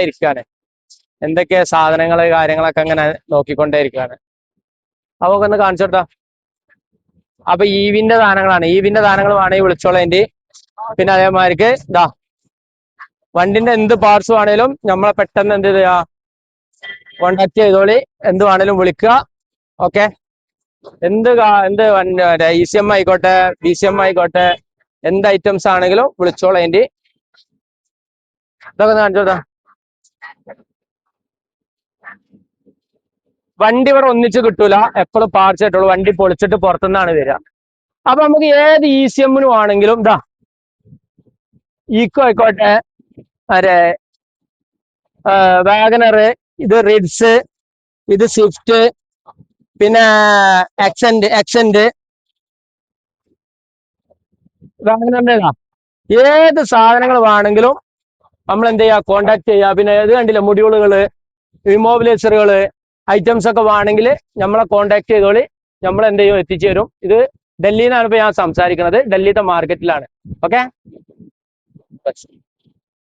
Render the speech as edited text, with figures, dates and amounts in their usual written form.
ഇരിക്കുകയാണ്. എന്തൊക്കെ സാധനങ്ങള് കാര്യങ്ങളൊക്കെ അങ്ങനെ നോക്കിക്കൊണ്ടേ ഇരിക്കുകയാണ്. അപ്പൊ ഒന്ന് കാണിച്ചു കൊടുത്താ. അപ്പൊ ഈവിന്റെ സാധനങ്ങളാണ്. ഈവിന്റെ സാധനങ്ങൾ വേണമെങ്കിൽ വിളിച്ചോളേണ്ടി. പിന്നെ അതേമാതിരിക്ക് ഇതാ വണ്ടിന്റെ എന്ത് പാർട്സ് വേണേലും നമ്മളെ പെട്ടെന്ന് എന്ത് ചെയ്യാ കോണ്ടാക്ട് ചെയ്തോളി. എന്ത് വേണേലും വിളിക്കുക. ഓക്കെ, എന്ത് ECM ആയിക്കോട്ടെ, BCM ആയിക്കോട്ടെ, എന്ത് ഐറ്റംസ് ആണെങ്കിലും വിളിച്ചോളേണ്ടി. ഇതൊക്കെ കാണിച്ചോട്ടാ. വണ്ടി ഇവിടെ ഒന്നിച്ച് കിട്ടൂല, എപ്പോഴും പാർട്സ് ആയിട്ടുള്ളൂ. വണ്ടി പൊളിച്ചിട്ട് പുറത്തുനിന്നാണ് വരിക. അപ്പൊ നമുക്ക് ഏത് ECM-നും ആണെങ്കിലും ഇതാ ഈക്കോ ആയിക്കോട്ടെ, വാഗനർ, ഇത് റിഡ്സ്, ഇത് സ്വിഫ്റ്റ്, പിന്നെ എക്സെന്റ് വാഗനറിന്റെ ഏത് സാധനങ്ങൾ വേണമെങ്കിലും നമ്മൾ എന്ത് ചെയ്യുക, കോണ്ടാക്ട് ചെയ്യുക. പിന്നെ ഏത് കണ്ടില്ല മൊഡ്യൂളുകള്, ഇമോബിലൈസറുകള്, ഐറ്റംസ് ഒക്കെ വേണമെങ്കിൽ നമ്മളെ കോണ്ടാക്ട് ചെയ്തോളി. നമ്മൾ എന്ത് ചെയ്യും, എത്തിച്ചു തരും. ഇത് ഡൽഹിയിൽ നിന്നാണ് ഇപ്പൊ ഞാൻ സംസാരിക്കുന്നത്. ഡൽഹിത്തെ മാർക്കറ്റിലാണ്. ഓക്കെ.